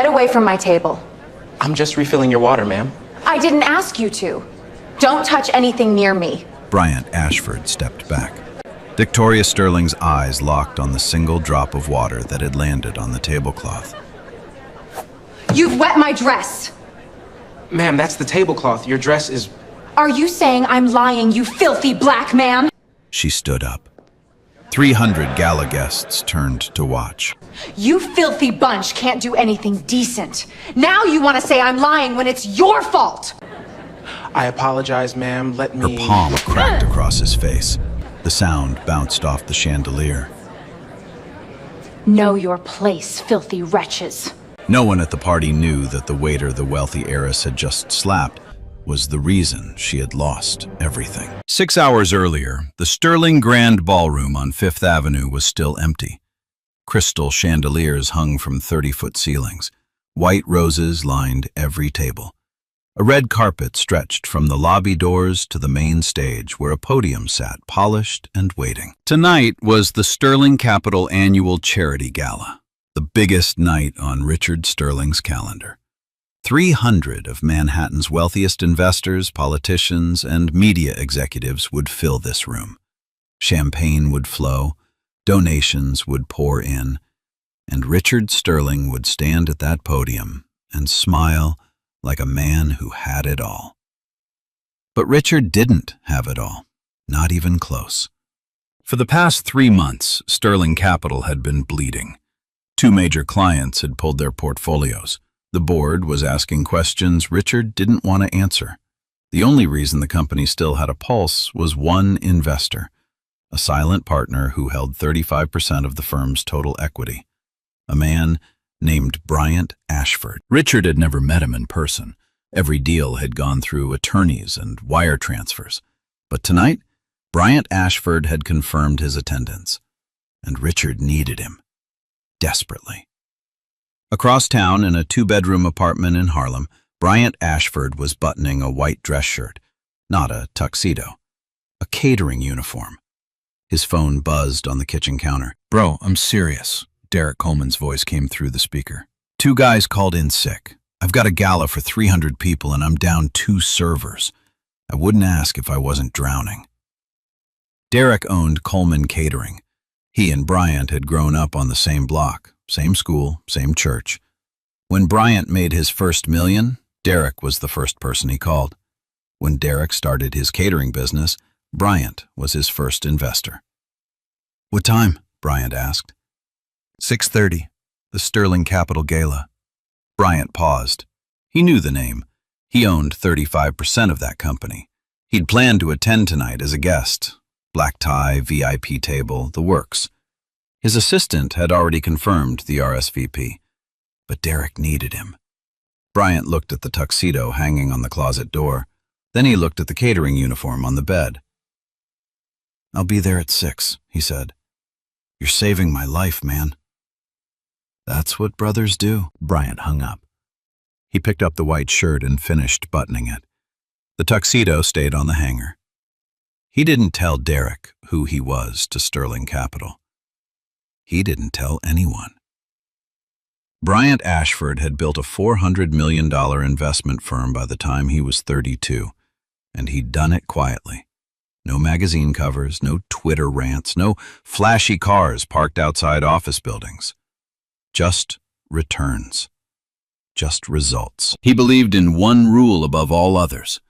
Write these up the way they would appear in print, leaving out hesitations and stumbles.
Get away from my table. I'm just refilling your water, ma'am. I didn't ask you to. Don't touch anything near me. Bryant Ashford stepped back. Victoria Sterling's eyes locked on the single drop of water that had landed on the tablecloth. You've wet my dress. Ma'am, that's the tablecloth. Your dress is... Are you saying I'm lying, you filthy black man? She stood up. 300 gala guests turned to watch. You filthy bunch can't do anything decent. Now you want to say I'm lying when it's your fault. I apologize, ma'am. Let me... Her palm cracked across his face. The sound bounced off the chandelier. Know your place, filthy wretches. No one at the party knew that the waiter the wealthy heiress had just slapped was the reason she had lost everything. 6 hours earlier, the Sterling Grand Ballroom on Fifth Avenue was still empty. Crystal chandeliers hung from 30-foot ceilings. White roses lined every table. A red carpet stretched from the lobby doors to the main stage where a podium sat, polished and waiting. Tonight was the Sterling Capital Annual Charity Gala, the biggest night on Richard Sterling's calendar. 300 of Manhattan's wealthiest investors, politicians, and media executives would fill this room. Champagne would flow, donations would pour in, and Richard Sterling would stand at that podium and smile like a man who had it all. But Richard didn't have it all, not even close. For the past 3 months, Sterling Capital had been bleeding. 2 major clients had pulled their portfolios. The board was asking questions Richard didn't want to answer. The only reason the company still had a pulse was one investor, a silent partner who held 35% of the firm's total equity, a man named Bryant Ashford. Richard had never met him in person. Every deal had gone through attorneys and wire transfers. But tonight, Bryant Ashford had confirmed his attendance, and Richard needed him, desperately. Across town, in a 2-bedroom apartment in Harlem, Bryant Ashford was buttoning a white dress shirt, not a tuxedo, a catering uniform. His phone buzzed on the kitchen counter. "Bro, I'm serious." Derek Coleman's voice came through the speaker. 2 guys called in sick. I've got a gala for 300 people and I'm down 2 servers. I wouldn't ask if I wasn't drowning. Derek owned Coleman Catering. He and Bryant had grown up on the same block, same school, same church. When Bryant made his first million, Derek was the first person he called. When Derek started his catering business, Bryant was his first investor. "What time?" Bryant asked. 6:30, the Sterling Capital Gala. Bryant paused. He knew the name. He owned 35% of that company. He'd planned to attend tonight as a guest. Black tie, VIP table, the works. His assistant had already confirmed the RSVP, but Derek needed him. Bryant looked at the tuxedo hanging on the closet door. Then he looked at the catering uniform on the bed. "I'll be there at 6, he said. "You're saving my life, man." "That's what brothers do." Bryant hung up. He picked up the white shirt and finished buttoning it. The tuxedo stayed on the hanger. He didn't tell Derek who he was to Sterling Capital. He didn't tell anyone. Bryant Ashford had built a $400 million investment firm by the time he was 32, and he'd done it quietly. No magazine covers, no Twitter rants, no flashy cars parked outside office buildings. Just returns. Just results. He believed in one rule above all others.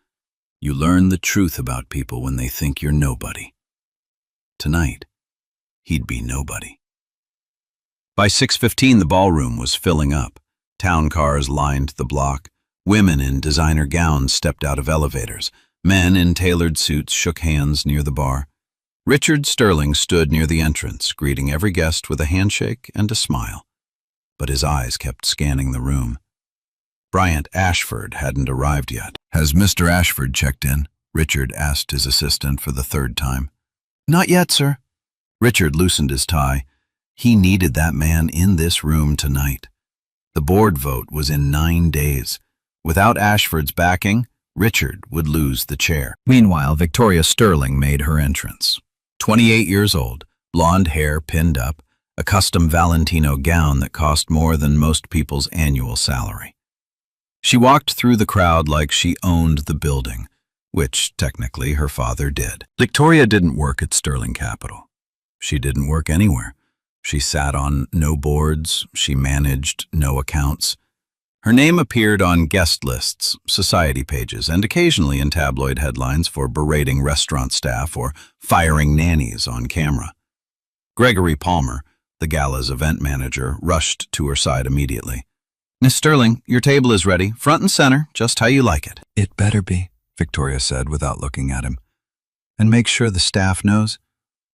You learn the truth about people when they think you're nobody. Tonight, he'd be nobody. By 6:15, the ballroom was filling up. Town cars lined the block. Women in designer gowns stepped out of elevators. Men in tailored suits shook hands near the bar. Richard Sterling stood near the entrance, greeting every guest with a handshake and a smile. But his eyes kept scanning the room. Bryant Ashford hadn't arrived yet. "Has Mr. Ashford checked in?" Richard asked his assistant for the 3rd time. "Not yet, sir." Richard loosened his tie. He needed that man in this room tonight. The board vote was in 9 days. Without Ashford's backing, Richard would lose the chair. Meanwhile, Victoria Sterling made her entrance. 28 years old, blonde hair pinned up, a custom Valentino gown that cost more than most people's annual salary. She walked through the crowd like she owned the building, which technically her father did. Victoria didn't work at Sterling Capital. She didn't work anywhere. She sat on no boards, she managed no accounts. Her name appeared on guest lists, society pages, and occasionally in tabloid headlines for berating restaurant staff or firing nannies on camera. Gregory Palmer, the gala's event manager, rushed to her side immediately. "Miss Sterling, your table is ready, front and center, just how you like it." "It better be," Victoria said without looking at him. "And make sure the staff knows.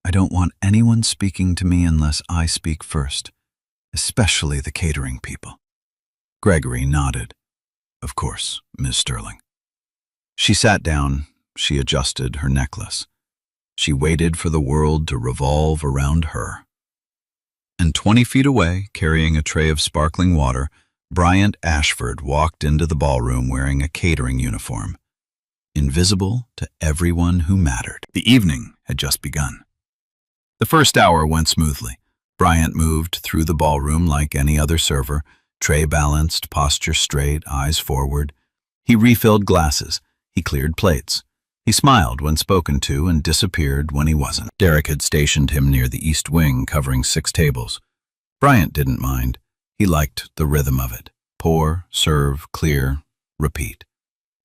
I don't want anyone speaking to me unless I speak first, especially the catering people." Gregory nodded. "Of course, Miss Sterling." She sat down. She adjusted her necklace. She waited for the world to revolve around her. And 20 feet away, carrying a tray of sparkling water, Bryant Ashford walked into the ballroom wearing a catering uniform, invisible to everyone who mattered. The evening had just begun. The first hour went smoothly. Bryant moved through the ballroom like any other server, tray balanced, posture straight, eyes forward. He refilled glasses. He cleared plates. He smiled when spoken to and disappeared when he wasn't. Derek had stationed him near the east wing, covering 6 tables. Bryant didn't mind. He liked the rhythm of it. Pour, serve, clear, repeat.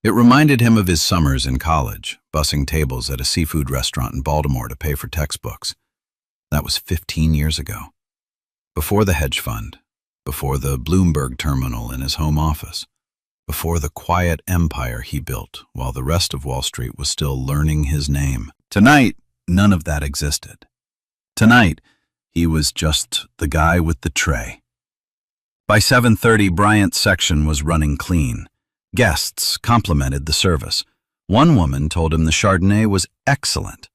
It reminded him of his summers in college, bussing tables at a seafood restaurant in Baltimore to pay for textbooks. That was 15 years ago. Before the hedge fund, before the Bloomberg terminal in his home office, before the quiet empire he built while the rest of Wall Street was still learning his name. Tonight, none of that existed. Tonight, he was just the guy with the tray. By 7:30, Bryant's section was running clean. Guests complimented the service. One woman told him the Chardonnay was excellent.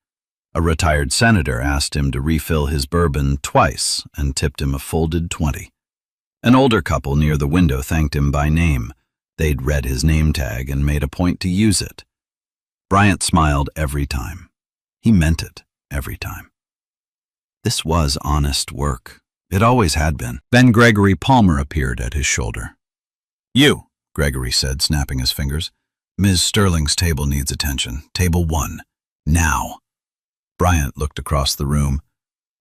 A retired senator asked him to refill his bourbon twice and tipped him a folded 20. An older couple near the window thanked him by name. They'd read his name tag and made a point to use it. Bryant smiled every time. He meant it every time. This was honest work. It always had been. Then Gregory Palmer appeared at his shoulder. "You," Gregory said, snapping his fingers. "Ms. Sterling's table needs attention. Table 1. Now." Bryant looked across the room.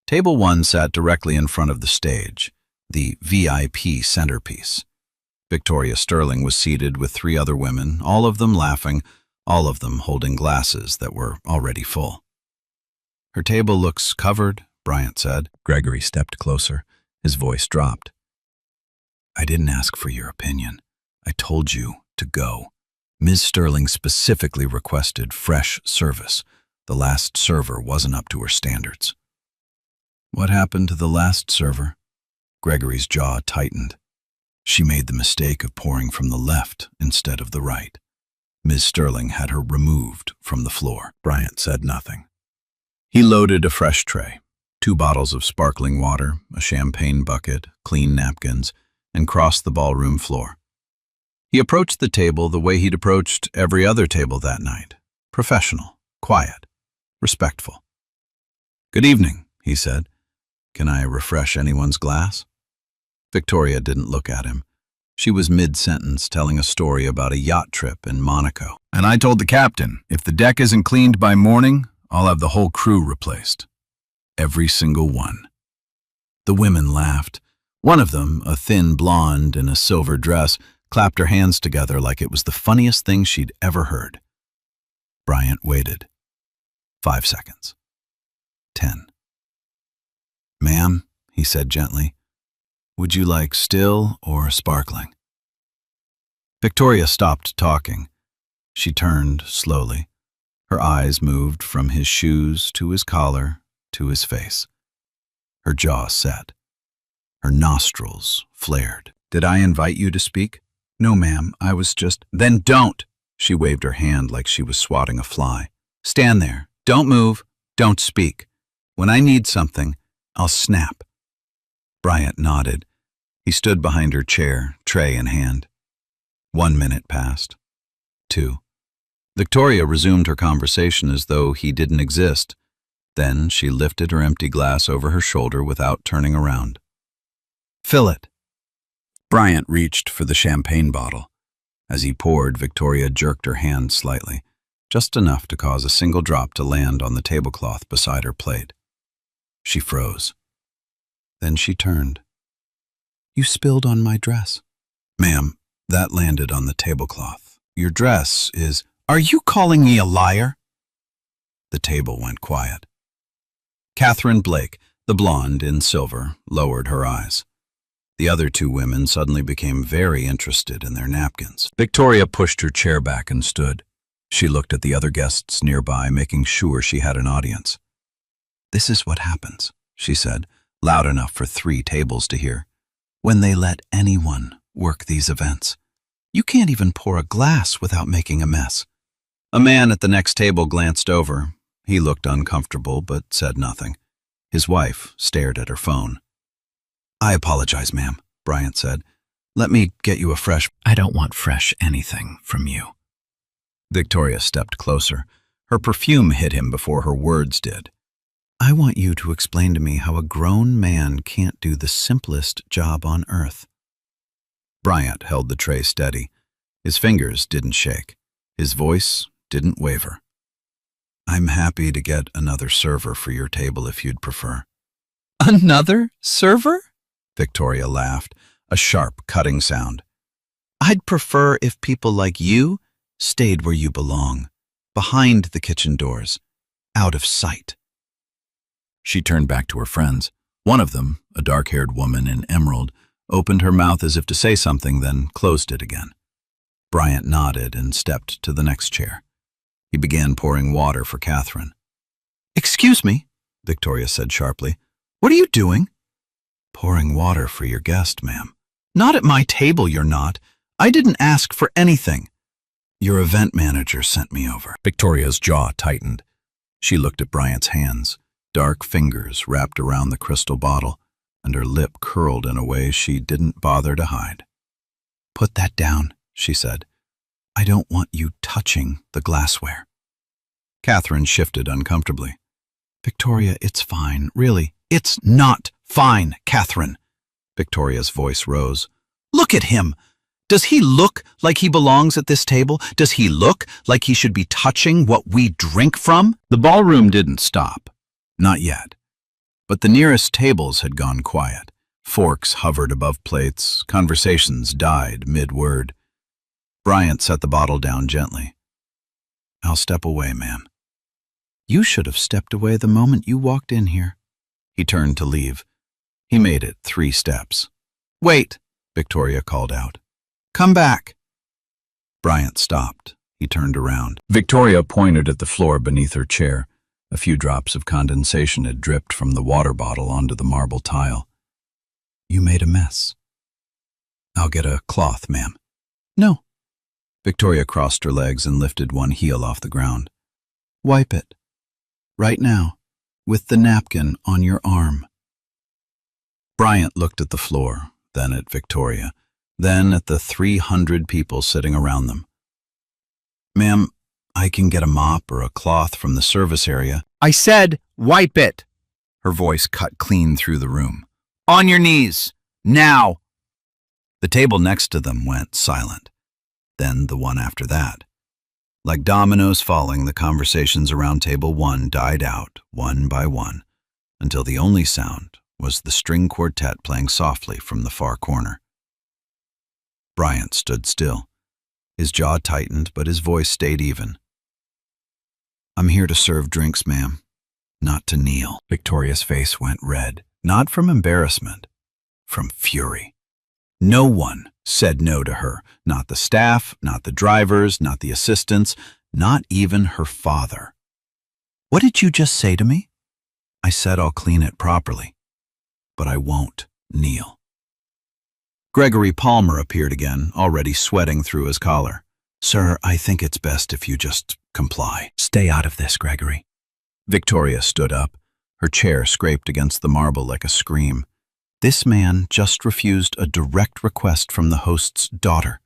Table 1 sat directly in front of the stage, the VIP centerpiece. Victoria Sterling was seated with 3 other women, all of them laughing, all of them holding glasses that were already full. "Her table looks covered," Bryant said. Gregory stepped closer. His voice dropped. "I didn't ask for your opinion. I told you to go. Ms. Sterling specifically requested fresh service. The last server wasn't up to her standards." "What happened to the last server?" Gregory's jaw tightened. "She made the mistake of pouring from the left instead of the right. Ms. Sterling had her removed from the floor." Bryant said nothing. He loaded a fresh tray, 2 bottles of sparkling water, a champagne bucket, clean napkins, and crossed the ballroom floor. He approached the table the way he'd approached every other table that night. Professional, quiet, respectful. "Good evening," he said. "Can I refresh anyone's glass?" Victoria didn't look at him. She was mid-sentence telling a story about a yacht trip in Monaco. "And I told the captain, if the deck isn't cleaned by morning, I'll have the whole crew replaced. Every single one." The women laughed. One of them, a thin blonde in a silver dress, clapped her hands together like it was the funniest thing she'd ever heard. Bryant waited. 5 seconds. 10. "Ma'am," he said gently, "would you like still or sparkling?" Victoria stopped talking. She turned slowly. Her eyes moved from his shoes to his collar to his face. Her jaw set. Her nostrils flared. "Did I invite you to speak?" "No, ma'am, I was just—" "Then don't!" She waved her hand like she was swatting a fly. "Stand there. Don't move. Don't speak. When I need something, I'll snap." Bryant nodded. He stood behind her chair, tray in hand. 1 minute passed. 2. Victoria resumed her conversation as though he didn't exist. Then she lifted her empty glass over her shoulder without turning around. "Fill it." Bryant reached for the champagne bottle. As he poured, Victoria jerked her hand slightly, just enough to cause a single drop to land on the tablecloth beside her plate. She froze. Then she turned. "You spilled on my dress." "Ma'am, that landed on the tablecloth. Your dress is—" "Are you calling me a liar?" The table went quiet. Catherine Blake, the blonde in silver, lowered her eyes. The other two women suddenly became very interested in their napkins. Victoria pushed her chair back and stood. She looked at the other guests nearby, making sure she had an audience. "This is what happens," she said, loud enough for 3 tables to hear, "when they let anyone work these events. You can't even pour a glass without making a mess." A man at the next table glanced over. He looked uncomfortable but said nothing. His wife stared at her phone. "I apologize, ma'am," Bryant said. "Let me get you a fresh—" "I don't want fresh anything from you." Victoria stepped closer. Her perfume hit him before her words did. "I want you to explain to me how a grown man can't do the simplest job on earth." Bryant held the tray steady. His fingers didn't shake. His voice didn't waver. "I'm happy to get another server for your table if you'd prefer." "Another server?" Victoria laughed, a sharp, cutting sound. "I'd prefer if people like you stayed where you belong, behind the kitchen doors, out of sight." She turned back to her friends. One of them, a dark-haired woman in emerald, opened her mouth as if to say something, then closed it again. Bryant nodded and stepped to the next chair. He began pouring water for Catherine. "Excuse me," Victoria said sharply. "What are you doing?" "Pouring water for your guest, ma'am." "Not at my table, you're not. I didn't ask for anything." "Your event manager sent me over." Victoria's jaw tightened. She looked at Bryant's hands, dark fingers wrapped around the crystal bottle, and her lip curled in a way she didn't bother to hide. "Put that down," she said. "I don't want you touching the glassware." Catherine shifted uncomfortably. "Victoria, it's fine. Really, it's not fine, Catherine." Victoria's voice rose. "Look at him. Does he look like he belongs at this table? Does he look like he should be touching what we drink from?" The ballroom didn't stop. Not yet. But the nearest tables had gone quiet. Forks hovered above plates. Conversations died mid-word. Bryant set the bottle down gently. "I'll step away, ma'am." "You should have stepped away the moment you walked in here." He turned to leave. He made it 3 steps. "Wait," Victoria called out. "Come back." Bryant stopped. He turned around. Victoria pointed at the floor beneath her chair. A few drops of condensation had dripped from the water bottle onto the marble tile. "You made a mess." "I'll get a cloth, ma'am." "No." Victoria crossed her legs and lifted one heel off the ground. "Wipe it. Right now, with the napkin on your arm." Bryant looked at the floor, then at Victoria, then at the 300 people sitting around them. "Ma'am, I can get a mop or a cloth from the service area." "I said, wipe it." Her voice cut clean through the room. "On your knees. Now." The table next to them went silent. Then the one after that. Like dominoes falling, the conversations around table 1 died out, one by one, until the only sound was the string quartet playing softly from the far corner. Bryant stood still. His jaw tightened, but his voice stayed even. "I'm here to serve drinks, ma'am, not to kneel." Victoria's face went red, not from embarrassment, from fury. No one said no to her, not the staff, not the drivers, not the assistants, not even her father. "What did you just say to me?" "I said I'll clean it properly, but I won't kneel." Gregory Palmer appeared again, already sweating through his collar. "Sir, I think it's best if you just comply." "Stay out of this, Gregory." Victoria stood up. Her chair scraped against the marble like a scream. This man just refused a direct request from the host's daughter.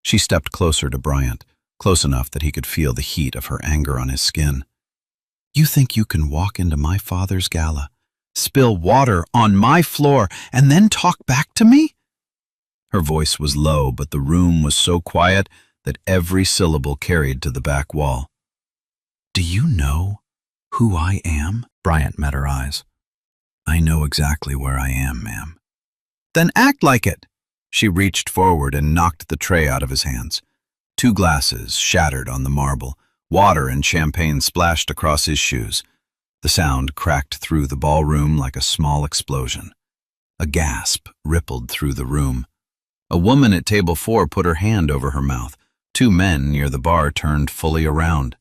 She stepped closer to Bryant, close enough that he could feel the heat of her anger on his skin. You think you can walk into my father's gala, spill water on my floor, and then talk back to me? Her voice was low, but the room was so quiet that every syllable carried to the back wall. Do you know who I am? Bryant met her eyes. I know exactly where I am, ma'am. Then act like it. She reached forward and knocked the tray out of his hands. 2 glasses shattered on the marble. Water and champagne splashed across his shoes. The sound cracked through the ballroom like a small explosion. A gasp rippled through the room. A woman at table 4 put her hand over her mouth. 2 men near the bar turned fully around.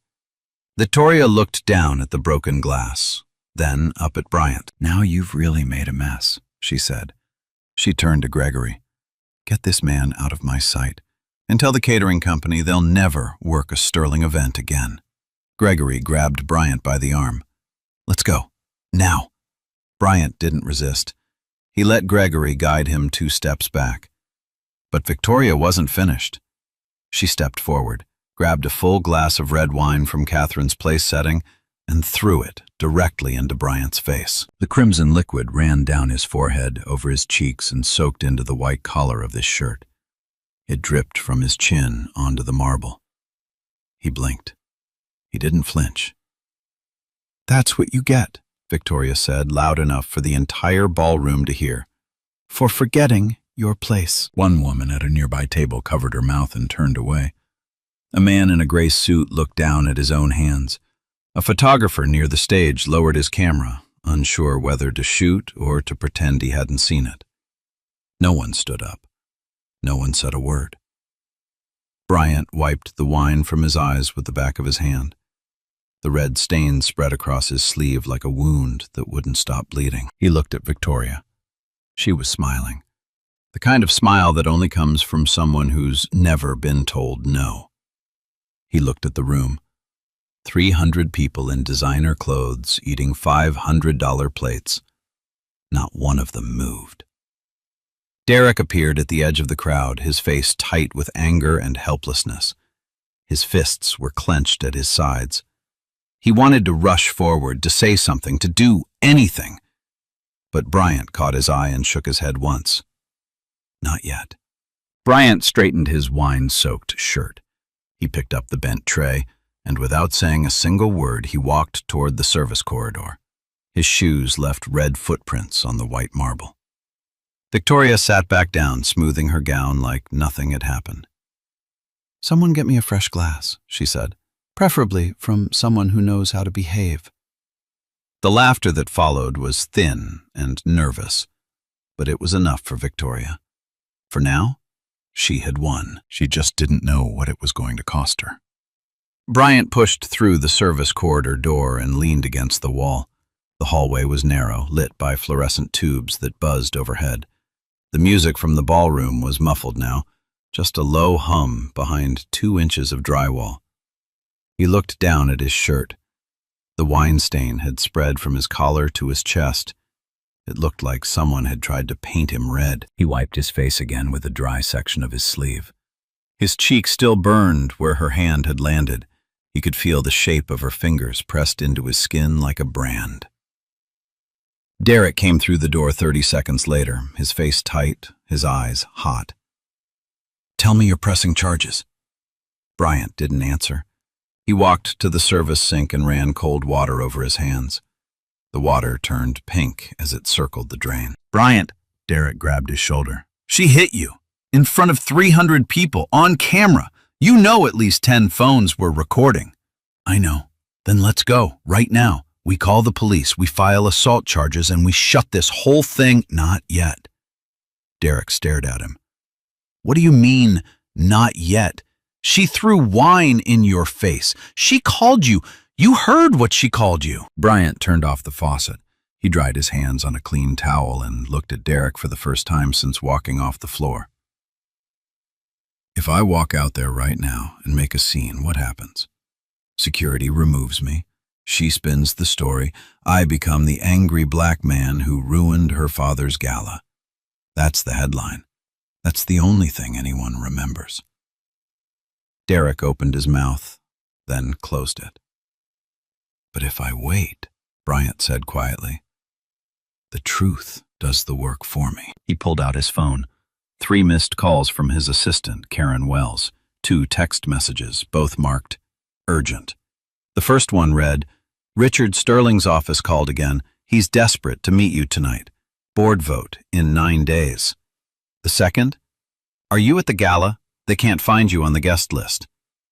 Victoria looked down at the broken glass, then up at Bryant. Now you've really made a mess, she said. She turned to Gregory. Get this man out of my sight, and tell the catering company they'll never work a Sterling event again. Gregory grabbed Bryant by the arm. Let's go. Now. Bryant didn't resist. He let Gregory guide him 2 steps back. But Victoria wasn't finished. She stepped forward, grabbed a full glass of red wine from Catherine's place setting, and threw it directly into Bryant's face. The crimson liquid ran down his forehead, over his cheeks, and soaked into the white collar of his shirt. It dripped from his chin onto the marble. He blinked. He didn't flinch. That's what you get, Victoria said, loud enough for the entire ballroom to hear. For forgetting your place. One woman at a nearby table covered her mouth and turned away. A man in a gray suit looked down at his own hands. A photographer near the stage lowered his camera, unsure whether to shoot or to pretend he hadn't seen it. No one stood up. No one said a word. Bryant wiped the wine from his eyes with the back of his hand. The red stain spread across his sleeve like a wound that wouldn't stop bleeding. He looked at Victoria. She was smiling. The kind of smile that only comes from someone who's never been told no. He looked at the room. 300 people in designer clothes eating $500 plates. Not one of them moved. Derek appeared at the edge of the crowd, his face tight with anger and helplessness. His fists were clenched at his sides. He wanted to rush forward, to say something, to do anything. But Bryant caught his eye and shook his head once. Not yet. Bryant straightened his wine-soaked shirt. He picked up the bent tray, and without saying a single word, he walked toward the service corridor. His shoes left red footprints on the white marble. Victoria sat back down, smoothing her gown like nothing had happened. Someone get me a fresh glass, she said, preferably from someone who knows how to behave. The laughter that followed was thin and nervous, but it was enough for Victoria. For now, she had won. She just didn't know what it was going to cost her. Bryant pushed through the service corridor door and leaned against the wall. The hallway was narrow, lit by fluorescent tubes that buzzed overhead. The music from the ballroom was muffled now, just a low hum behind 2 inches of drywall. He looked down at his shirt. The wine stain had spread from his collar to his chest. It looked like someone had tried to paint him red. He wiped his face again with a dry section of his sleeve. His cheek still burned where her hand had landed. He could feel the shape of her fingers pressed into his skin like a brand. Derek came through the door 30 seconds later, his face tight, his eyes hot. Tell me you're pressing charges. Bryant didn't answer. He walked to the service sink and ran cold water over his hands. The water turned pink as it circled the drain. Bryant, Derek grabbed his shoulder. She hit you. In front of 300 people, on camera. You know at least 10 phones were recording. I know. Then let's go, right now. We call the police, we file assault charges, and we shut this whole thing. Not yet. Derek stared at him. What do you mean, not yet? She threw wine in your face. She called you. You heard what she called you. Bryant turned off the faucet. He dried his hands on a clean towel and looked at Derek for the first time since walking off the floor. If I walk out there right now and make a scene, what happens? Security removes me. She spins the story. I become the angry black man who ruined her father's gala. That's the headline. That's the only thing anyone remembers. Derek opened his mouth, then closed it. But if I wait, Bryant said quietly, the truth does the work for me. He pulled out his phone. 3 missed calls from his assistant, Karen Wells. 2 text messages, both marked urgent. The first one read, Richard Sterling's office called again. He's desperate to meet you tonight. Board vote in 9 days. The second, are you at the gala? They can't find you on the guest list.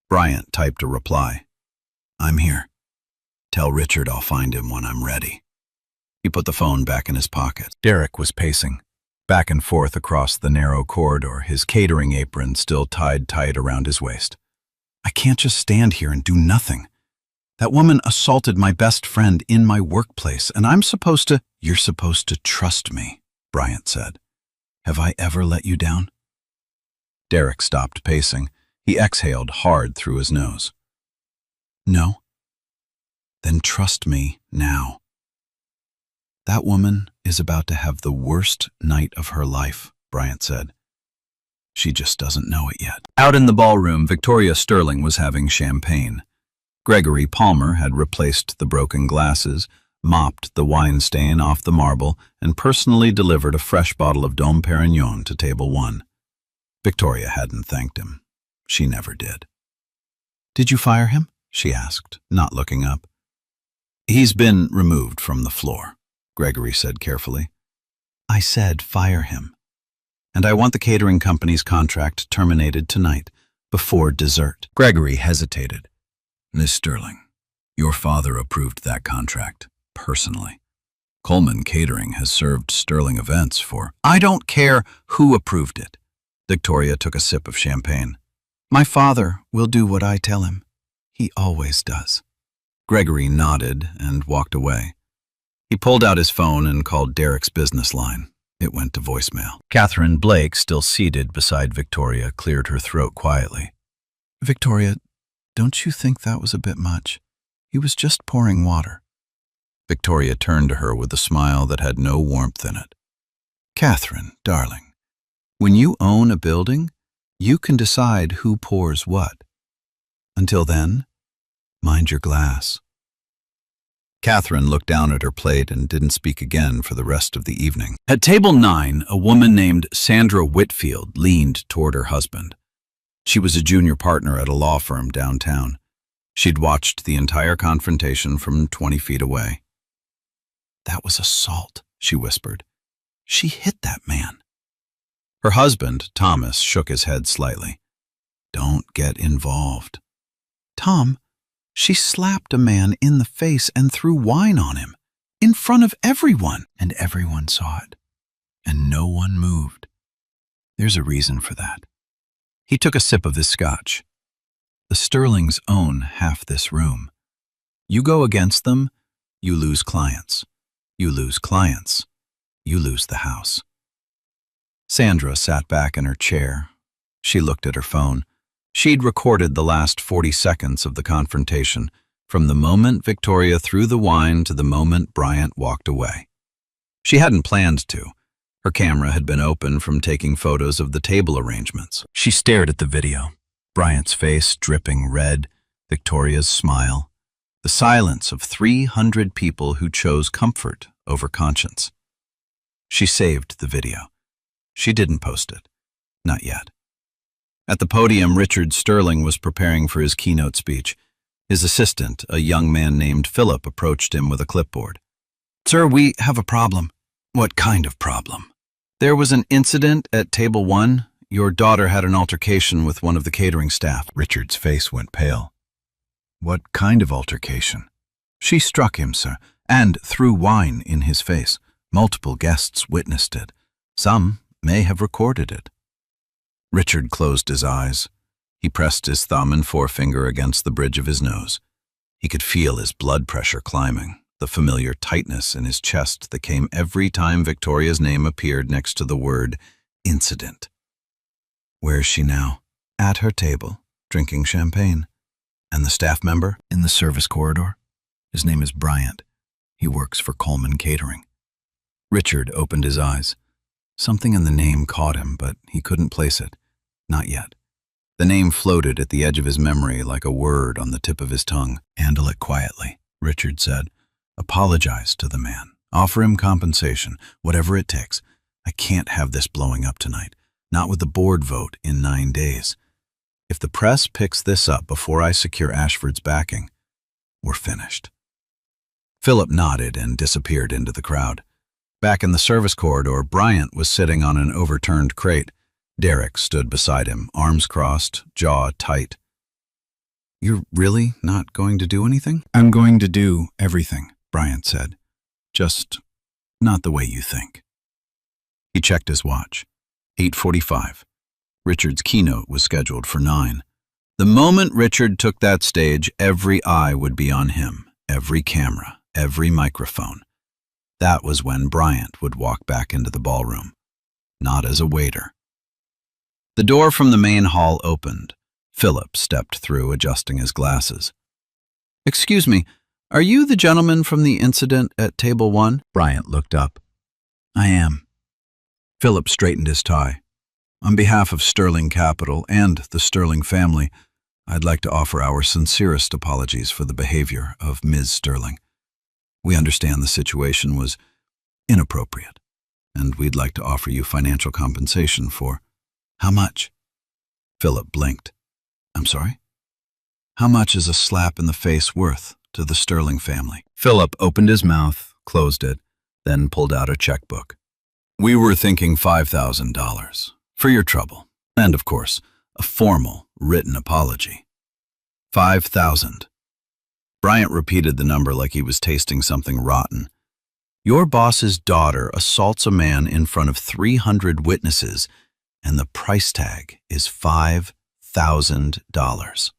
Bryant typed a reply. I'm here. Tell Richard I'll find him when I'm ready. He put the phone back in his pocket. Derek was pacing, back and forth across the narrow corridor, his catering apron still tied tight around his waist. I can't just stand here and do nothing. That woman assaulted my best friend in my workplace, and I'm supposed to— You're supposed to trust me, Bryant said. Have I ever let you down? Derek stopped pacing. He exhaled hard through his nose. No. Then trust me now. That woman is about to have the worst night of her life, Bryant said. She just doesn't know it yet. Out in the ballroom, Victoria Sterling was having champagne. Gregory Palmer had replaced the broken glasses, mopped the wine stain off the marble, and personally delivered a fresh bottle of Dom Perignon to table 1. Victoria hadn't thanked him. She never did. Did you fire him? She asked, not looking up. He's been removed from the floor, Gregory said carefully. I said fire him. And I want the catering company's contract terminated tonight, before dessert. Gregory hesitated. Miss Sterling, your father approved that contract, personally. Coleman Catering has served Sterling events for— I don't care who approved it. Victoria took a sip of champagne. My father will do what I tell him. He always does. Gregory nodded and walked away. He pulled out his phone and called Derek's business line. It went to voicemail. Catherine Blake, still seated beside Victoria, cleared her throat quietly. Victoria, don't you think that was a bit much? He was just pouring water. Victoria turned to her with a smile that had no warmth in it. Catherine, darling, when you own a building, you can decide who pours what. Until then, mind your glass. Catherine looked down at her plate and didn't speak again for the rest of the evening. At table 9, a woman named Sandra Whitfield leaned toward her husband. She was a junior partner at a law firm downtown. She'd watched the entire confrontation from 20 feet away. That was assault, she whispered. She hit that man. Her husband, Thomas, shook his head slightly. Don't get involved. Tom, she slapped a man in the face and threw wine on him, in front of everyone, and everyone saw it. And no one moved. There's a reason for that. He took a sip of his scotch. The Sterlings own half this room. You go against them, you lose clients. You lose clients, you lose the house. Sandra sat back in her chair. She looked at her phone. She'd recorded the last 40 seconds of the confrontation, from the moment Victoria threw the wine to the moment Bryant walked away. She hadn't planned to. Her camera had been open from taking photos of the table arrangements. She stared at the video, Bryant's face dripping red, Victoria's smile, the silence of 300 people who chose comfort over conscience. She saved the video. She didn't post it. Not yet. At the podium, Richard Sterling was preparing for his keynote speech. His assistant, a young man named Philip, approached him with a clipboard. Sir, we have a problem. What kind of problem? There was an incident at table 1. Your daughter had an altercation with one of the catering staff. Richard's face went pale. What kind of altercation? She struck him, sir, and threw wine in his face. Multiple guests witnessed it. Some may have recorded it. Richard closed his eyes. He pressed his thumb and forefinger against the bridge of his nose. He could feel his blood pressure climbing, the familiar tightness in his chest that came every time Victoria's name appeared next to the word incident. Where is she now? At her table, drinking champagne. And the staff member? In the service corridor. His name is Bryant. He works for Coleman Catering. Richard opened his eyes. Something in the name caught him, but he couldn't place it. Not yet. The name floated at the edge of his memory like a word on the tip of his tongue. Handle it quietly. Richard said. Apologize to the man. Offer him compensation, whatever it takes. I can't have this blowing up tonight, not with the board vote in 9 days. If the press picks this up before I secure Ashford's backing, we're finished. Philip nodded and disappeared into the crowd. Back in the service corridor, Bryant was sitting on an overturned crate. Derek stood beside him, arms crossed, jaw tight. You're really not going to do anything? I'm going to do everything, Bryant said. Just not the way you think. He checked his watch. 8:45. Richard's keynote was scheduled for 9. The moment Richard took that stage, every eye would be on him, every camera, every microphone. That was when Bryant would walk back into the ballroom, not as a waiter. The door from the main hall opened. Philip stepped through, adjusting his glasses. Excuse me, are you the gentleman from the incident at table 1? Bryant looked up. I am. Philip straightened his tie. On behalf of Sterling Capital and the Sterling family, I'd like to offer our sincerest apologies for the behavior of Ms. Sterling. We understand the situation was inappropriate, and we'd like to offer you financial compensation for— How much? Philip blinked. I'm sorry? How much is a slap in the face worth to the Sterling family? Philip opened his mouth, closed it, then pulled out a checkbook. We were thinking $5,000 for your trouble, and of course, a formal, written apology. 5,000. Bryant repeated the number like he was tasting something rotten. Your boss's daughter assaults a man in front of 300 witnesses, and the price tag is $5,000.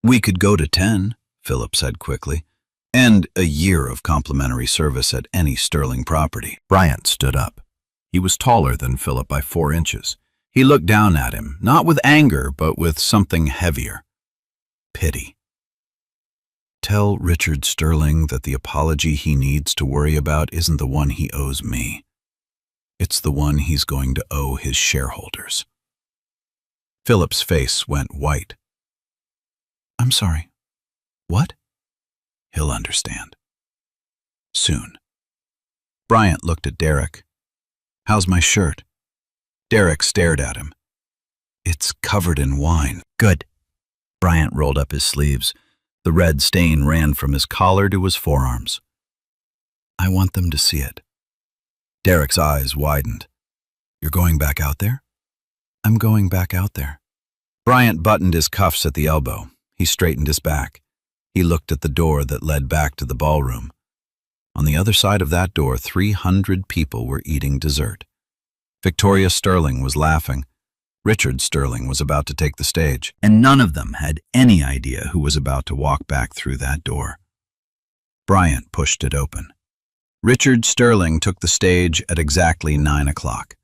We could go to 10, Philip said quickly, and a year of complimentary service at any Sterling property. Bryant stood up. He was taller than Philip by 4 inches. He looked down at him, not with anger, but with something heavier. Pity. Tell Richard Sterling that the apology he needs to worry about isn't the one he owes me. It's the one he's going to owe his shareholders. Philip's face went white. I'm sorry. What? He'll understand. Soon. Bryant looked at Derek. How's my shirt? Derek stared at him. It's covered in wine. Good. Bryant rolled up his sleeves. The red stain ran from his collar to his forearms. I want them to see it. Derek's eyes widened. You're going back out there? I'm going back out there. Bryant buttoned his cuffs at the elbow. He straightened his back. He looked at the door that led back to the ballroom. On the other side of that door, 300 people were eating dessert. Victoria Sterling was laughing. Richard Sterling was about to take the stage, and none of them had any idea who was about to walk back through that door. Bryant pushed it open. Richard Sterling took the stage at exactly 9 o'clock.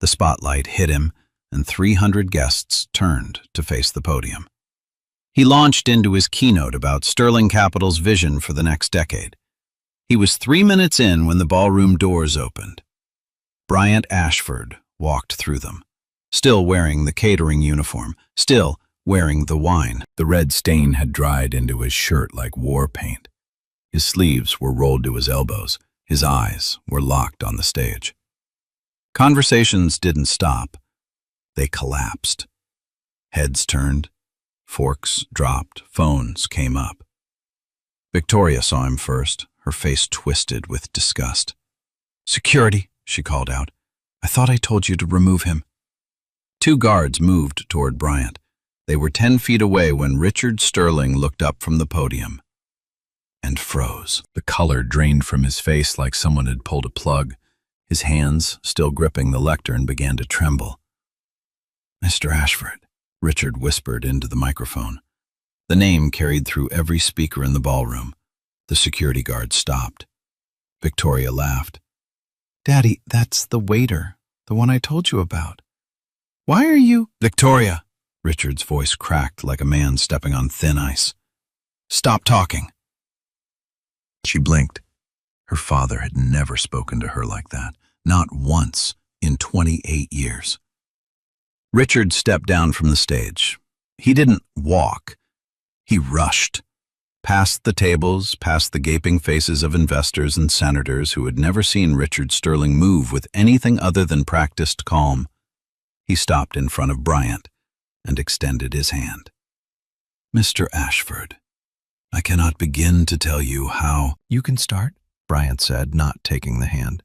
The spotlight hit him, and 300 guests turned to face the podium. He launched into his keynote about Sterling Capital's vision for the next decade. He was 3 minutes in when the ballroom doors opened. Bryant Ashford walked through them, still wearing the catering uniform, still wearing the wine. The red stain had dried into his shirt like war paint. His sleeves were rolled to his elbows. His eyes were locked on the stage. Conversations didn't stop. They collapsed. Heads turned. Forks dropped. Phones came up. Victoria saw him first, her face twisted with disgust. Security, she called out. I thought I told you to remove him. 2 guards moved toward Bryant. They were 10 feet away when Richard Sterling looked up from the podium and froze. The color drained from his face like someone had pulled a plug. His hands, still gripping the lectern, began to tremble. Mr. Ashford, Richard whispered into the microphone. The name carried through every speaker in the ballroom. The security guard stopped. Victoria laughed. Daddy, that's the waiter, the one I told you about. Why are you— Victoria! Richard's voice cracked like a man stepping on thin ice. Stop talking. She blinked. Her father had never spoken to her like that, not once in 28 years. Richard stepped down from the stage. He didn't walk. He rushed. Past the tables, past the gaping faces of investors and senators who had never seen Richard Sterling move with anything other than practiced calm, he stopped in front of Bryant and extended his hand. "Mr. Ashford, I cannot begin to tell you how—" "You can start," Bryant said, not taking the hand,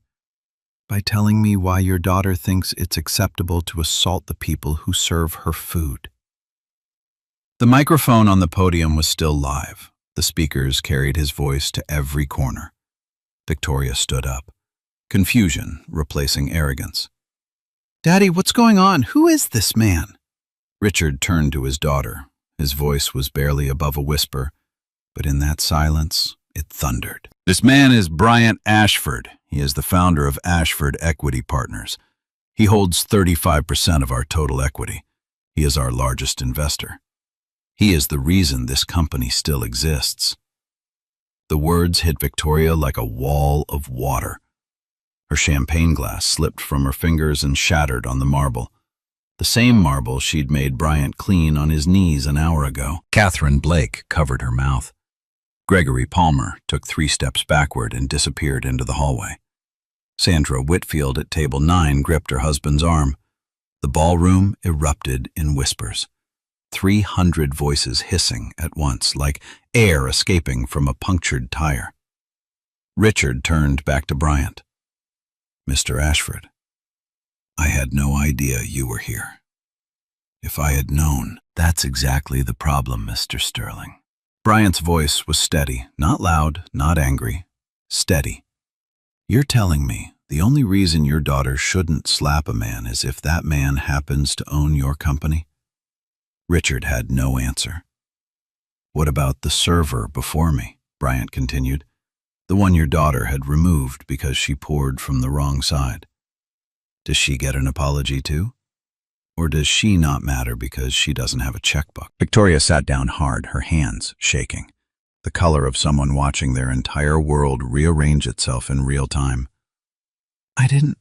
"by telling me why your daughter thinks it's acceptable to assault the people who serve her food." The microphone on the podium was still live. The speakers carried his voice to every corner. Victoria stood up, confusion replacing arrogance. "Daddy, what's going on? Who is this man?" Richard turned to his daughter. His voice was barely above a whisper, but in that silence, it thundered. "This man is Bryant Ashford. He is the founder of Ashford Equity Partners. He holds 35% of our total equity. He is our largest investor. He is the reason this company still exists." The words hit Victoria like a wall of water. Her champagne glass slipped from her fingers and shattered on the marble. The same marble she'd made Bryant clean on his knees an hour ago. Catherine Blake covered her mouth. Gregory Palmer took 3 steps backward and disappeared into the hallway. Sandra Whitfield at table 9 gripped her husband's arm. The ballroom erupted in whispers. 300 voices hissing at once, like air escaping from a punctured tire. Richard turned back to Bryant. "Mr. Ashford, I had no idea you were here. If I had known..." "That's exactly the problem, Mr. Sterling." Bryant's voice was steady, not loud, not angry, steady. "You're telling me the only reason your daughter shouldn't slap a man is if that man happens to own your company?" Richard had no answer. "What about the server before me?" Bryant continued. "The one your daughter had removed because she poured from the wrong side. Does she get an apology too? Or does she not matter because she doesn't have a checkbook?" Victoria sat down hard, her hands shaking, the color of someone watching their entire world rearrange itself in real time. I didn't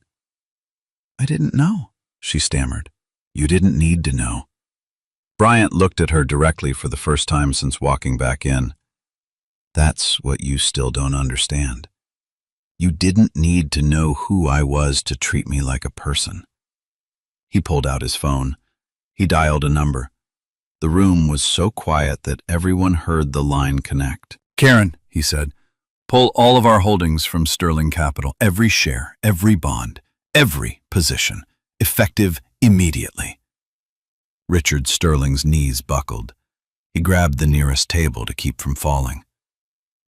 know," she stammered. "You didn't need to know." Bryant looked at her directly for the first time since walking back in. "That's what you still don't understand. You didn't need to know who I was to treat me like a person." He pulled out his phone. He dialed a number. The room was so quiet that everyone heard the line connect. "Karen," he said, "pull all of our holdings from Sterling Capital, every share, every bond, every position, effective immediately." Richard Sterling's knees buckled. He grabbed the nearest table to keep from falling.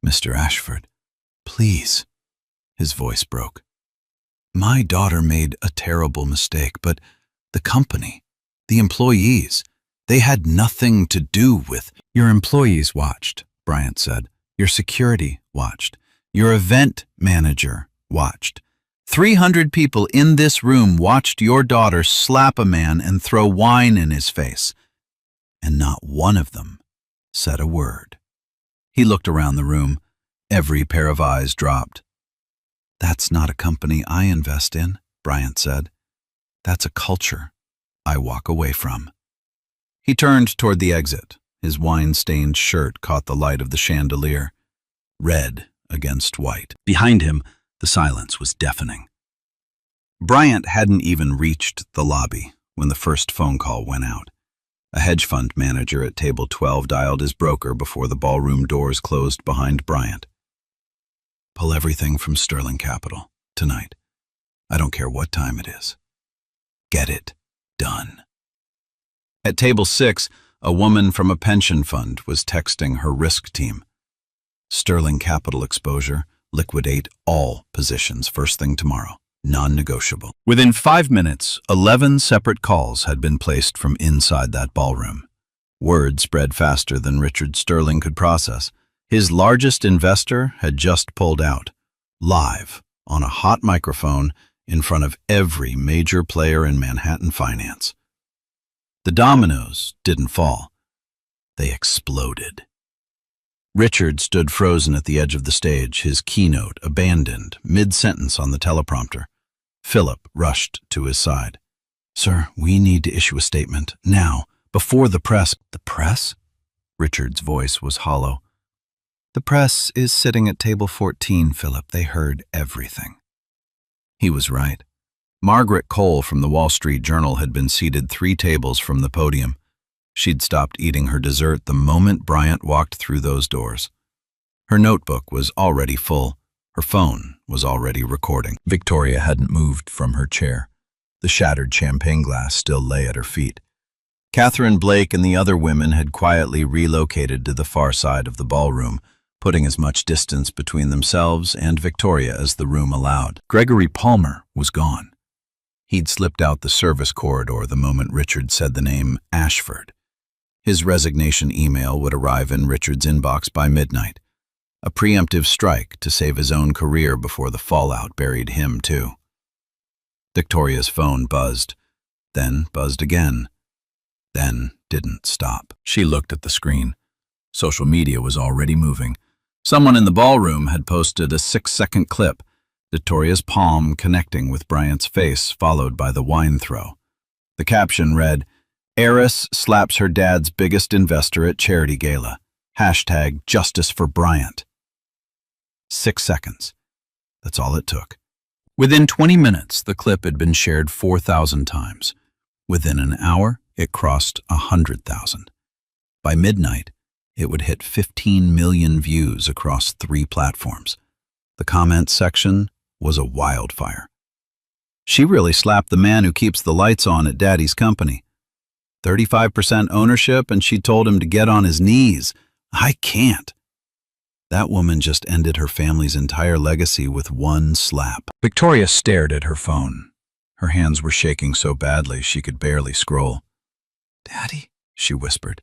"Mr. Ashford, please." His voice broke. "My daughter made a terrible mistake, but the company, the employees, they had nothing to do with—" "Your employees watched," Bryant said. "Your security watched. Your event manager watched. 300 people in this room watched your daughter slap a man and throw wine in his face. And not one of them said a word." He looked around the room. Every pair of eyes dropped. "That's not a company I invest in," Bryant said. "That's a culture I walk away from." He turned toward the exit. His wine-stained shirt caught the light of the chandelier, red against white. Behind him, the silence was deafening. Bryant hadn't even reached the lobby when the first phone call went out. A hedge fund manager at table 12 dialed his broker before the ballroom doors closed behind Bryant. "Pull everything from Sterling Capital, tonight. I don't care what time it is. Get it done." At table 6, a woman from a pension fund was texting her risk team. "Sterling Capital exposure, liquidate all positions first thing tomorrow. Non-negotiable." Within 5 minutes, 11 separate calls had been placed from inside that ballroom. Word spread faster than Richard Sterling could process. His largest investor had just pulled out, live, on a hot microphone, in front of every major player in Manhattan finance. The dominoes didn't fall. They exploded. Richard stood frozen at the edge of the stage, his keynote abandoned, mid-sentence on the teleprompter. Philip rushed to his side. "Sir, we need to issue a statement, now, before the press." "The press?" Richard's voice was hollow. The press is sitting at table 14, Philip. They heard everything. He was right. Margaret Cole from the Wall Street Journal had been seated 3 tables from the podium. She'd stopped eating her dessert the moment Bryant walked through those doors. Her notebook was already full. Her phone was already recording. Victoria hadn't moved from her chair. The shattered champagne glass still lay at her feet. Catherine Blake and the other women had quietly relocated to the far side of the ballroom, putting as much distance between themselves and Victoria as the room allowed. Gregory Palmer was gone. He'd slipped out the service corridor the moment Richard said the name Ashford. His resignation email would arrive in Richard's inbox by midnight. A preemptive strike to save his own career before the fallout buried him, too. Victoria's phone buzzed, then buzzed again, then didn't stop. She looked at the screen. Social media was already moving. Someone in the ballroom had posted a 6-second clip, Victoria's palm connecting with Bryant's face, followed by the wine throw. The caption read, "Heiress slaps her dad's biggest investor at charity gala. Hashtag justice for Bryant." 6 seconds. That's all it took. Within 20 minutes, the clip had been shared 4,000 times. Within an hour, it crossed 100,000. By midnight, it would hit 15 million views across 3 platforms. The comment section was a wildfire. "She really slapped the man who keeps the lights on at Daddy's company. 35% ownership, and she told him to get on his knees. I can't." That woman just ended her family's entire legacy with one slap. Victoria stared at her phone. Her hands were shaking so badly she could barely scroll. "Daddy," she whispered.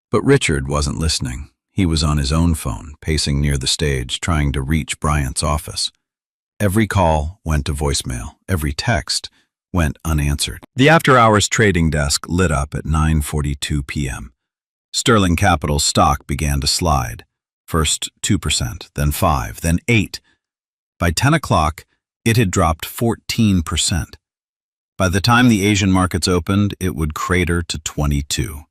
But Richard wasn't listening. He was on his own phone, pacing near the stage, trying to reach Bryant's office. Every call went to voicemail. Every text went unanswered. The after-hours trading desk lit up at 9:42 p.m. Sterling Capital's stock began to slide. First 2%, then 5%, then 8%. By 10 o'clock, it had dropped 14%. By the time the Asian markets opened, it would crater to 22%.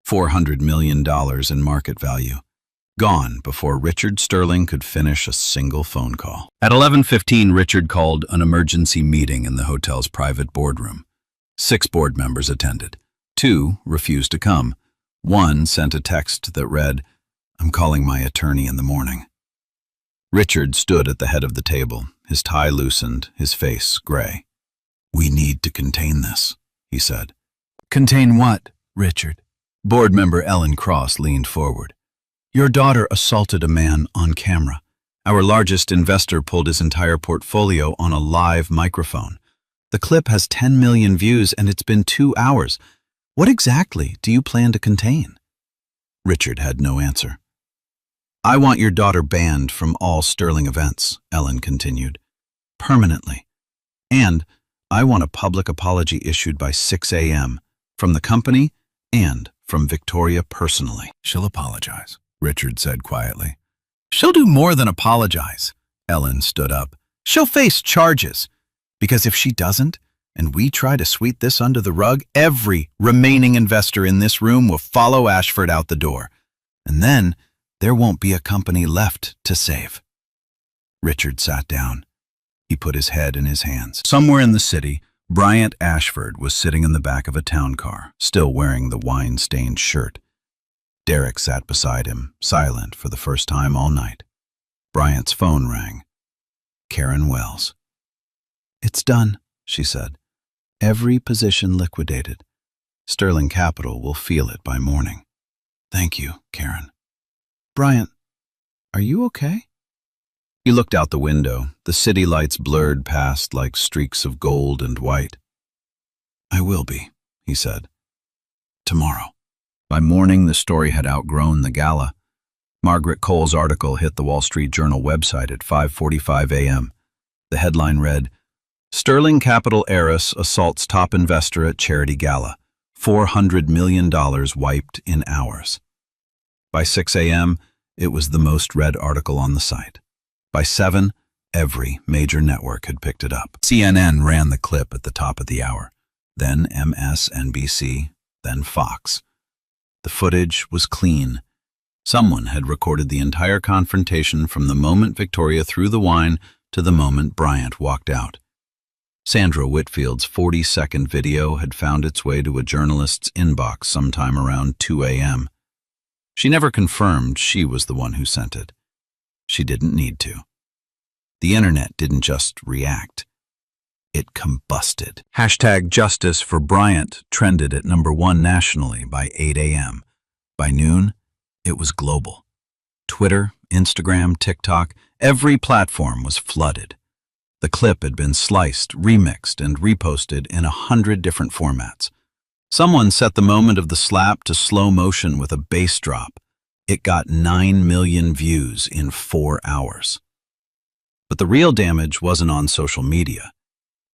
$400 million in market value. Gone before Richard Sterling could finish a single phone call. At 11:15, Richard called an emergency meeting in the hotel's private boardroom. 6 board members attended. 2 refused to come. 1 sent a text that read, "I'm calling my attorney in the morning." Richard stood at the head of the table, his tie loosened, his face gray. "We need to contain this," he said. "Contain what, Richard?" Board member Ellen Cross leaned forward. "Your daughter assaulted a man on camera. Our largest investor pulled his entire portfolio on a live microphone. The clip has 10 million views and it's been 2 hours. What exactly do you plan to contain?" Richard had no answer. "I want your daughter banned from all Sterling events," Ellen continued. "Permanently. And I want a public apology issued by 6 a.m. from the company and from Victoria personally." "She'll apologize," Richard said quietly. "She'll do more than apologize." Ellen stood up. "She'll face charges. Because if she doesn't, and we try to sweep this under the rug, every remaining investor in this room will follow Ashford out the door. And then there won't be a company left to save." Richard sat down. He put his head in his hands. Somewhere in the city, Bryant Ashford was sitting in the back of a town car, still wearing the wine-stained shirt. Derek sat beside him, silent for the first time all night. Bryant's phone rang. Karen Wells. "It's done," she said. "Every position liquidated. Sterling Capital will feel it by morning." "Thank you, Karen." "Bryant, are you okay?" He looked out the window. The city lights blurred past like streaks of gold and white. "I will be," he said. "Tomorrow." By morning, the story had outgrown the gala. Margaret Cole's article hit the Wall Street Journal website at 5:45 a.m. The headline read, "Sterling Capital Heiress assaults top investor at charity gala. $400 million wiped in hours." By 6 a.m., it was the most read article on the site. By 7, every major network had picked it up. CNN ran the clip at the top of the hour, then MSNBC, then Fox. The footage was clean. Someone had recorded the entire confrontation from the moment Victoria threw the wine to the moment Bryant walked out. Sandra Whitfield's 40-second video had found its way to a journalist's inbox sometime around 2 a.m. She never confirmed she was the one who sent it. She didn't need to. The internet didn't just react. It combusted. #Justice for Bryant trended at #1 nationally by 8 a.m. By noon, it was global. Twitter, Instagram, TikTok, every platform was flooded. The clip had been sliced, remixed, and reposted in 100 different formats. Someone set the moment of the slap to slow motion with a bass drop. It got 9 million views in 4 hours. But the real damage wasn't on social media.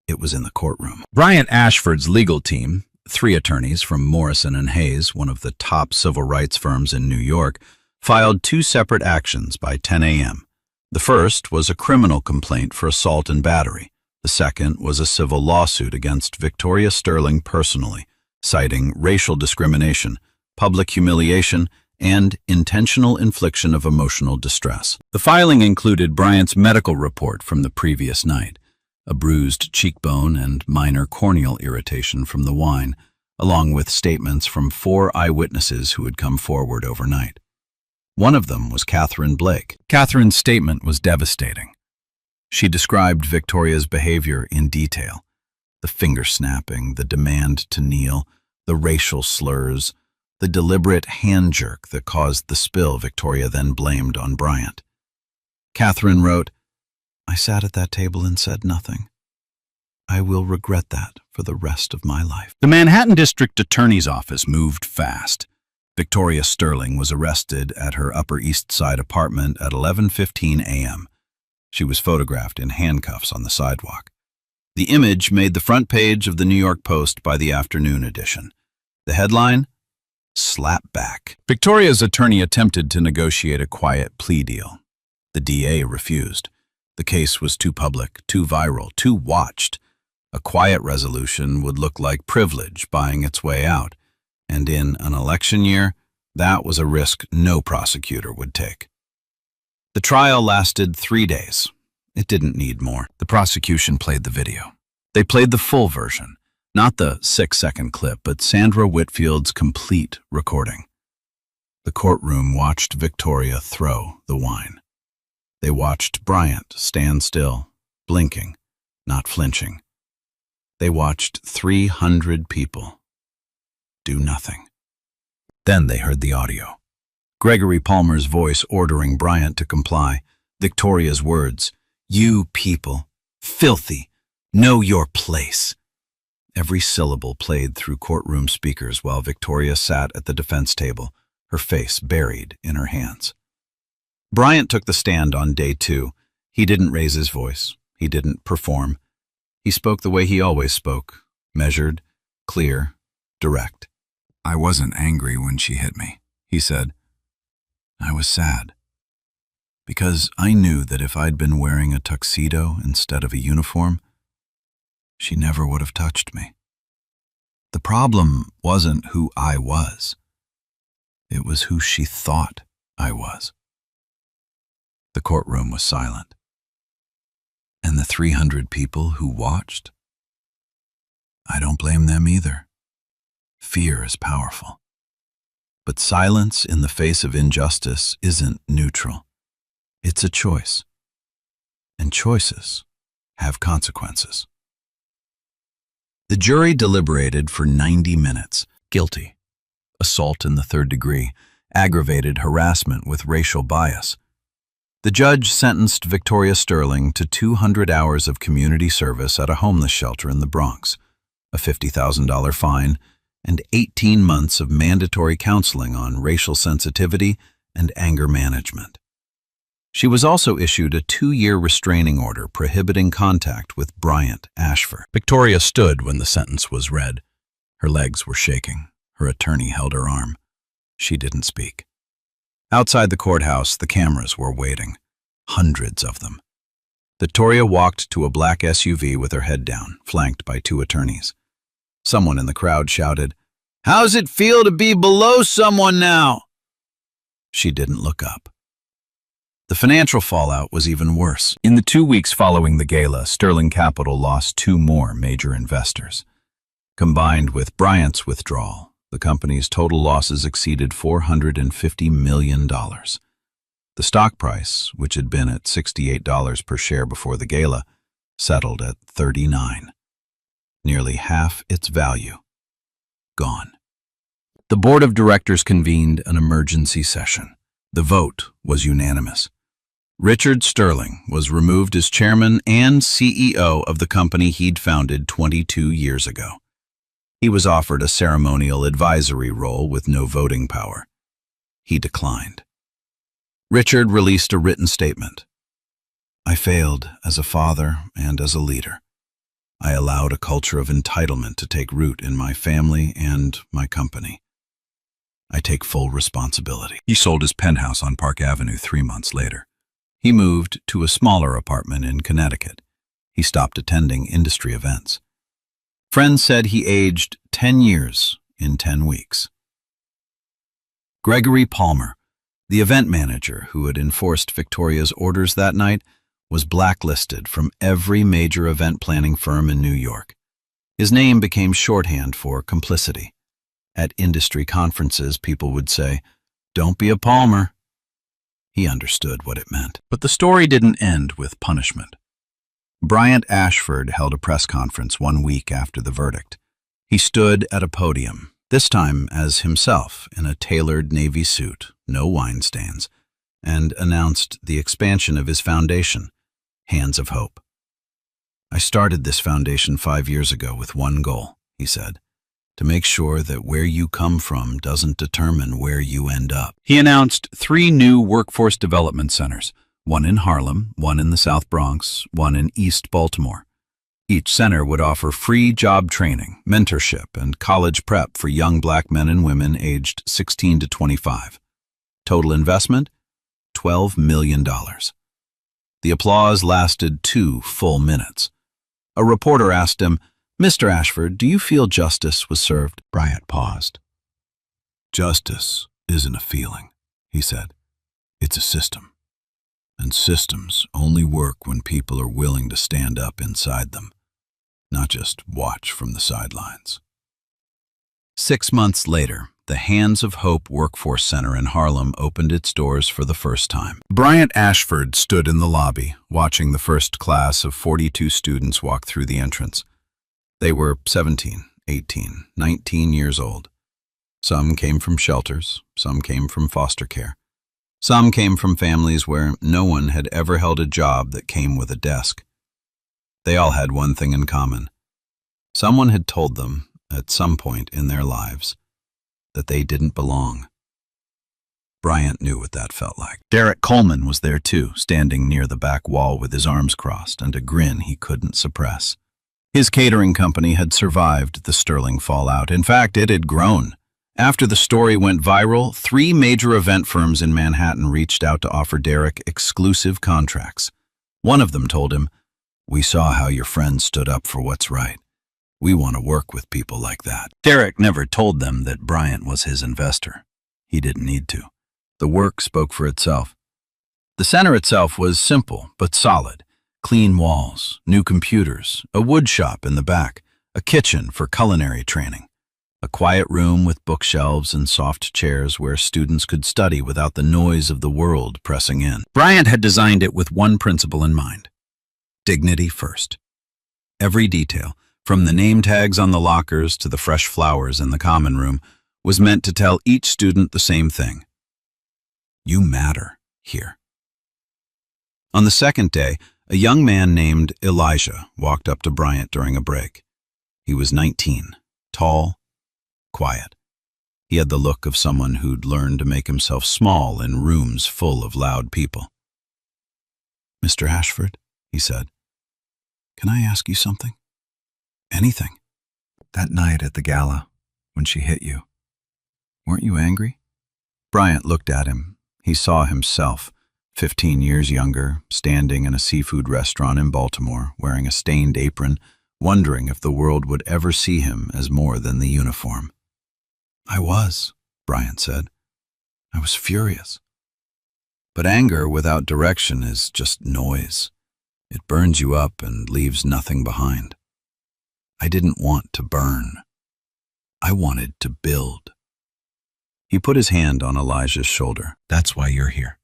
It was in the courtroom. Bryant Ashford's legal team, 3 attorneys from Morrison & Hayes, one of the top civil rights firms in New York, filed 2 separate actions by 10 a.m. The first was a criminal complaint for assault and battery. The second was a civil lawsuit against Victoria Sterling personally, citing racial discrimination, public humiliation, and intentional infliction of emotional distress. The filing included Bryant's medical report from the previous night, a bruised cheekbone and minor corneal irritation from the wine, along with statements from 4 eyewitnesses who had come forward overnight. One of them was Catherine Blake. Catherine's statement was devastating. She described Victoria's behavior in detail: the finger-snapping, the demand to kneel, the racial slurs, the deliberate hand jerk that caused the spill Victoria then blamed on Bryant. Catherine wrote, "I sat at that table and said nothing. I will regret that for the rest of my life." The Manhattan District Attorney's Office moved fast. Victoria Sterling was arrested at her Upper East Side apartment at 11:15 a.m. She was photographed in handcuffs on the sidewalk. The image made the front page of the New York Post by the afternoon edition. The headline? Slap back. Victoria's attorney attempted to negotiate a quiet plea deal. The DA refused. The case was too public, too viral, too watched. A quiet resolution would look like privilege buying its way out, and in an election year, that was a risk no prosecutor would take. The trial lasted 3 days. It didn't need more. The prosecution played the video. They played the full version, not the 6-second clip, but Sandra Whitfield's complete recording. The courtroom watched Victoria throw the wine. They watched Bryant stand still, blinking, not flinching. They watched 300 people do nothing. Then they heard the audio. Gregory Palmer's voice ordering Bryant to comply. Victoria's words, "You people, filthy, know your place." Every syllable played through courtroom speakers while Victoria sat at the defense table, her face buried in her hands. Bryant took the stand on day 2. He didn't raise his voice. He didn't perform. He spoke the way he always spoke, measured, clear, direct. "I wasn't angry when she hit me," he said. "I was sad. Because I knew that if I'd been wearing a tuxedo instead of a uniform, she never would have touched me. The problem wasn't who I was. It was who she thought I was." The courtroom was silent. And the 300 people who watched? I don't blame them either. Fear is powerful. But silence in the face of injustice isn't neutral. It's a choice. And choices have consequences. The jury deliberated for 90 minutes. Guilty. Assault in the 3rd degree. Aggravated harassment with racial bias. The judge sentenced Victoria Sterling to 200 hours of community service at a homeless shelter in the Bronx, a $50,000 fine, and 18 months of mandatory counseling on racial sensitivity and anger management. She was also issued a 2-year restraining order prohibiting contact with Bryant Ashford. Victoria stood when the sentence was read. Her legs were shaking. Her attorney held her arm. She didn't speak. Outside the courthouse, the cameras were waiting. Hundreds of them. Victoria walked to a black SUV with her head down, flanked by 2 attorneys. Someone in the crowd shouted, "How's it feel to be below someone now?" She didn't look up. The financial fallout was even worse. In the 2 weeks following the gala, Sterling Capital lost 2 more major investors. Combined with Bryant's withdrawal, the company's total losses exceeded $450 million. The stock price, which had been at $68 per share before the gala, settled at $39. Nearly half its value. Gone. The board of directors convened an emergency session. The vote was unanimous. Richard Sterling was removed as chairman and CEO of the company he'd founded 22 years ago. He was offered a ceremonial advisory role with no voting power. He declined. Richard released a written statement. "I failed as a father and as a leader. I allowed a culture of entitlement to take root in my family and my company. I take full responsibility." He sold his penthouse on Park Avenue 3 months later. He moved to a smaller apartment in Connecticut. He stopped attending industry events. Friends said he aged 10 years in 10 weeks. Gregory Palmer, the event manager who had enforced Victoria's orders that night, was blacklisted from every major event planning firm in New York. His name became shorthand for complicity. At industry conferences, people would say, "Don't be a Palmer." He understood what it meant. But the story didn't end with punishment. Bryant Ashford held a press conference 1 week after the verdict. He stood at a podium, this time as himself in a tailored navy suit, no wine stains, and announced the expansion of his foundation, Hands of Hope. "I started this foundation 5 years ago with one goal," he said, "to make sure that where you come from doesn't determine where you end up." He announced 3 new workforce development centers, one in Harlem, one in the South Bronx, one in East Baltimore. Each center would offer free job training, mentorship, and college prep for young black men and women aged 16 to 25. Total investment? $12 million. The applause lasted 2 full minutes. A reporter asked him, "Mr. Ashford, do you feel justice was served?" Bryant paused. "Justice isn't a feeling," he said. "It's a system. And systems only work when people are willing to stand up inside them, not just watch from the sidelines." 6 months later, the Hands of Hope Workforce Center in Harlem opened its doors for the first time. Bryant Ashford stood in the lobby, watching the first class of 42 students walk through the entrance. They were 17, 18, 19 years old. Some came from shelters, some came from foster care. Some came from families where no one had ever held a job that came with a desk. They all had one thing in common. Someone had told them, at some point in their lives, that they didn't belong. Bryant knew what that felt like. Derek Coleman was there too, standing near the back wall with his arms crossed and a grin he couldn't suppress. His catering company had survived the Sterling fallout. In fact, it had grown. After the story went viral, 3 major event firms in Manhattan reached out to offer Derek exclusive contracts. One of them told him, "We saw how your friends stood up for what's right. We want to work with people like that." Derek never told them that Bryant was his investor. He didn't need to. The work spoke for itself. The center itself was simple but solid. Clean walls, new computers, a wood shop in the back, a kitchen for culinary training, a quiet room with bookshelves and soft chairs where students could study without the noise of the world pressing in. Bryant had designed it with one principle in mind: dignity first. Every detail, from the name tags on the lockers to the fresh flowers in the common room, was meant to tell each student the same thing: you matter here. On the second day, a young man named Elijah walked up to Bryant during a break. He was 19, tall, quiet. He had the look of someone who'd learned to make himself small in rooms full of loud people. "Mr. Ashford," he said, "can I ask you something? Anything. That night at the gala, when she hit you, weren't you angry?" Bryant looked at him. He saw himself, 15 years younger, standing in a seafood restaurant in Baltimore, wearing a stained apron, wondering if the world would ever see him as more than the uniform. "I was," Bryant said. I was furious. But anger without direction is just noise. It burns you up and leaves nothing behind. I didn't want to burn. I wanted to build. He put his hand on Elijah's shoulder. That's why you're here.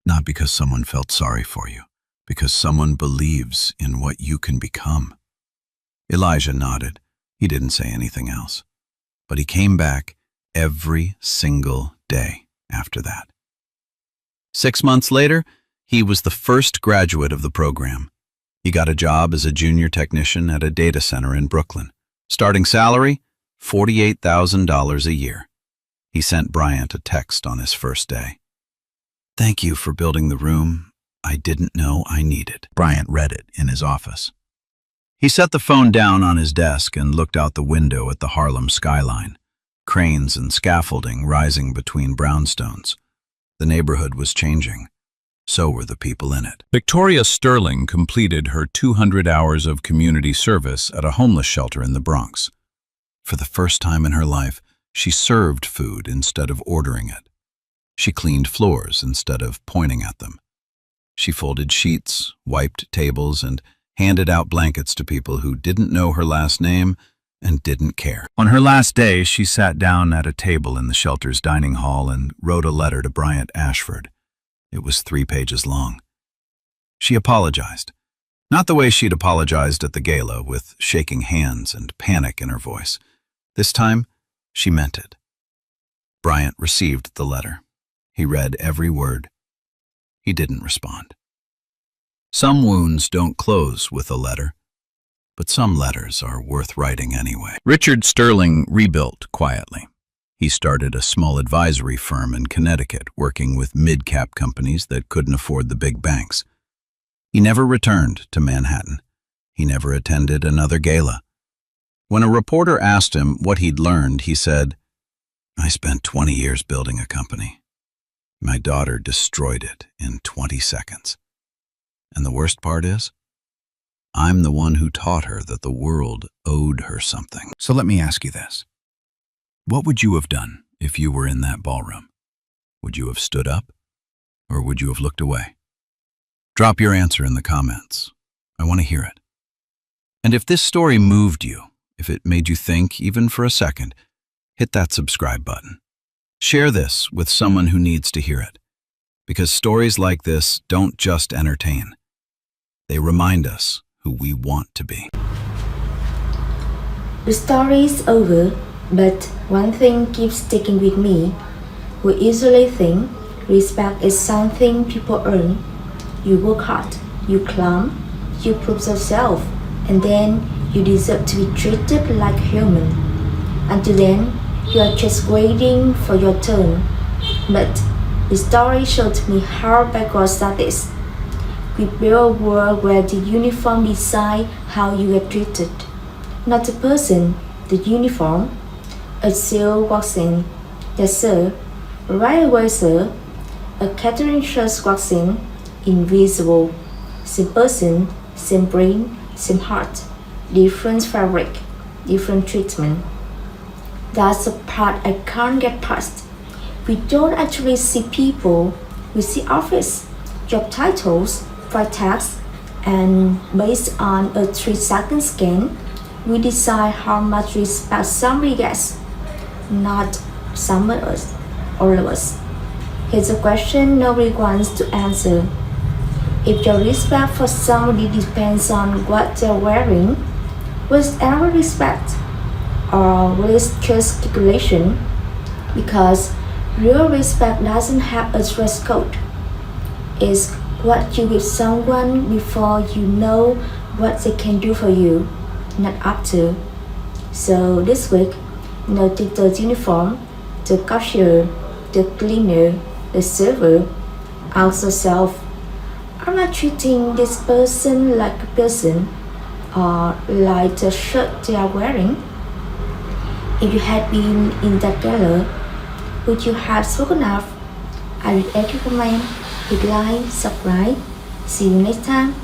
Not because someone felt sorry for you, because someone believes in what you can become. Elijah nodded. He didn't say anything else. But he came back every single day after that. 6 months later, he was the first graduate of the program. He got a job as a junior technician at a data center in Brooklyn. Starting salary, $48,000 a year. He sent Bryant a text on his first day. "Thank you for building the room I didn't know I needed." Bryant read it in his office. He set the phone down on his desk and looked out the window at the Harlem skyline, cranes and scaffolding rising between brownstones. The neighborhood was changing. So were the people in it. Victoria Sterling completed her 200 hours of community service at a homeless shelter in the Bronx. For the first time in her life, she served food instead of ordering it. She cleaned floors instead of pointing at them. She folded sheets, wiped tables, and handed out blankets to people who didn't know her last name and didn't care. On her last day, she sat down at a table in the shelter's dining hall and wrote a letter to Bryant Ashford. It was 3 pages long. She apologized. Not the way she'd apologized at the gala, with shaking hands and panic in her voice. This time, she meant it. Bryant received the letter. He read every word. He didn't respond. Some wounds don't close with a letter, but some letters are worth writing anyway. Richard Sterling rebuilt quietly. He started a small advisory firm in Connecticut, working with mid-cap companies that couldn't afford the big banks. He never returned to Manhattan. He never attended another gala. When a reporter asked him what he'd learned, he said, "I spent 20 years building a company. My daughter destroyed it in 20 seconds. And the worst part is, I'm the one who taught her that the world owed her something." So let me ask you this. What would you have done if you were in that ballroom? Would you have stood up, or would you have looked away? Drop your answer in the comments. I want to hear it. And if this story moved you, if it made you think even for a second, hit that subscribe button. Share this with someone who needs to hear it, because stories like this don't just entertain. They remind us who we want to be. The story is over, but one thing keeps sticking with me. We usually think respect is something people earn. You work hard, you climb, you prove yourself, and then you deserve to be treated like human. Until then, you are just waiting for your turn. But the story showed me how backwards that is. We build a world where the uniform decide how you are treated. Not the person, the uniform. A seal walks in. "Yes, sir." "Right away, sir." A catering chef walks in. Invisible. Same person, same brain, same heart. Different fabric, different treatment. That's the part I can't get past. We don't actually see people. We see office, job titles, price tags, and based on a 3-second scan, we decide how much respect somebody gets. Not someone else, all of us. Here's a question nobody wants to answer. If your respect for somebody depends on what they're wearing, was ever respect? Or was it just speculation? Because real respect doesn't have a dress code. It's what you give someone before you know what they can do for you, not after. So this week, notice the uniform, the cashier, the cleaner, the server. Ask yourself, am I treating this person like a person, or like the shirt they are wearing? If you had been in that gala, would you have spoken up? I would recommend hit like, subscribe. See you next time.